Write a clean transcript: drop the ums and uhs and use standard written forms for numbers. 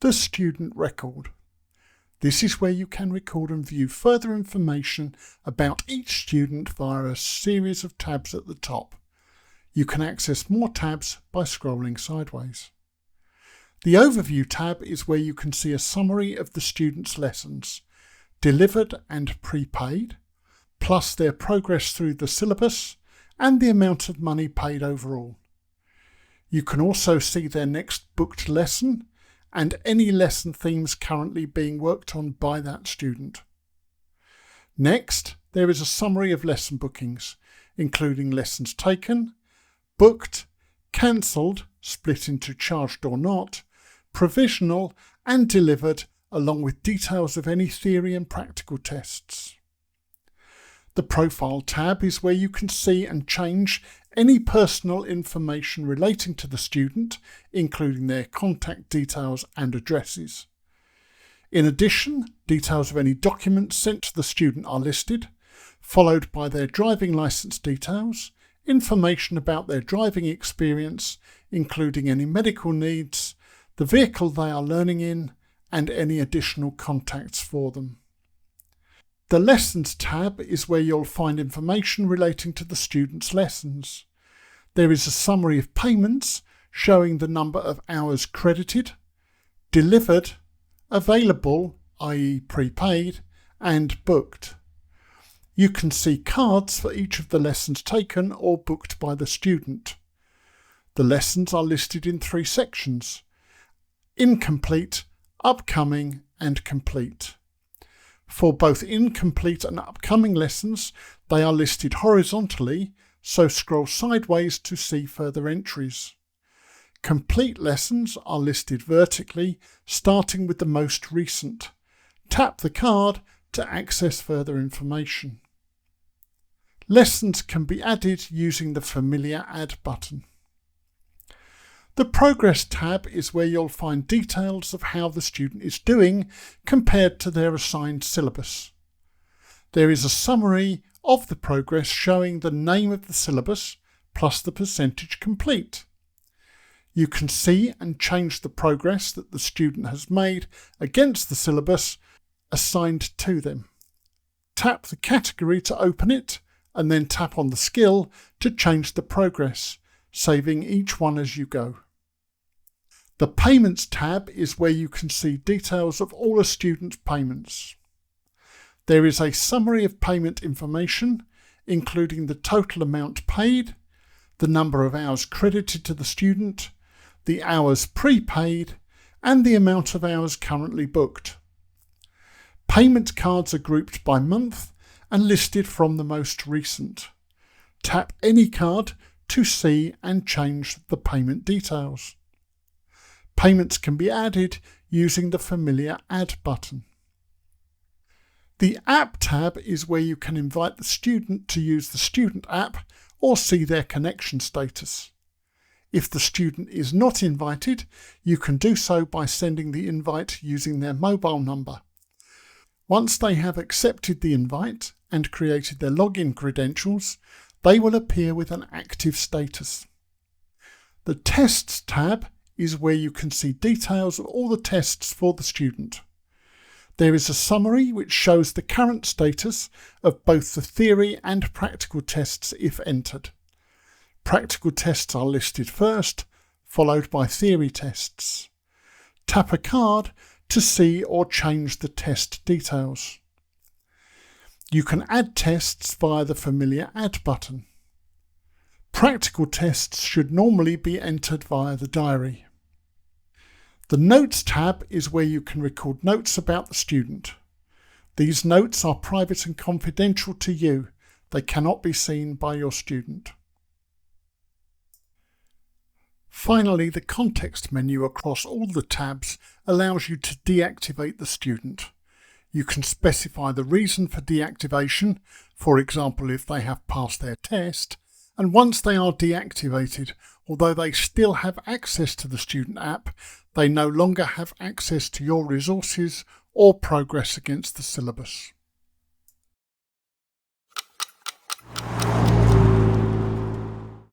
The student record. This is where you can record and view further information about each student via a series of tabs at the top. You can access more tabs by scrolling sideways. The Overview tab is where you can see a summary of the students' lessons, delivered and prepaid, plus their progress through the syllabus and the amount of money paid overall. You can also see their next booked lesson and any lesson themes currently being worked on by that student. Next, there is a summary of lesson bookings, including lessons taken, booked, cancelled, split into charged or not, provisional and delivered, along with details of any theory and practical tests. The Profile tab is where you can see and change any personal information relating to the student, including their contact details and addresses. In addition, details of any documents sent to the student are listed, followed by their driving licence details, information about their driving experience, including any medical needs, the vehicle they are learning in, and any additional contacts for them. The Lessons tab is where you'll find information relating to the student's lessons. There is a summary of payments showing the number of hours credited, delivered, available, i.e. prepaid, and booked. You can see cards for each of the lessons taken or booked by the student. The lessons are listed in 3 sections: incomplete, upcoming, and complete. For both incomplete and upcoming lessons, they are listed horizontally, so scroll sideways to see further entries. Complete lessons are listed vertically, starting with the most recent. Tap the card to access further information. Lessons can be added using the familiar Add button. The Progress tab is where you'll find details of how the student is doing compared to their assigned syllabus. There is a summary of the progress showing the name of the syllabus plus the percentage complete. You can see and change the progress that the student has made against the syllabus assigned to them. Tap the category to open it and then tap on the skill to change the progress, saving each one as you go. The Payments tab is where you can see details of all a student's payments. There is a summary of payment information, including the total amount paid, the number of hours credited to the student, the hours prepaid, and the amount of hours currently booked. Payment cards are grouped by month and listed from the most recent. Tap any card to see and change the payment details. Payments can be added using the familiar Add button. The App tab is where you can invite the student to use the student app or see their connection status. If the student is not invited, you can do so by sending the invite using their mobile number. Once they have accepted the invite and created their login credentials, they will appear with an active status. The Tests tab is where you can see details of all the tests for the student. There is a summary which shows the current status of both the theory and practical tests if entered. Practical tests are listed first, followed by theory tests. Tap a card to see or change the test details. You can add tests via the familiar Add button. Practical tests should normally be entered via the diary. The Notes tab is where you can record notes about the student. These notes are private and confidential to you. They cannot be seen by your student. Finally, the Context menu across all the tabs allows you to deactivate the student. You can specify the reason for deactivation, for example if they have passed their test, and once they are deactivated, although they still have access to the student app, they no longer have access to your resources or progress against the syllabus.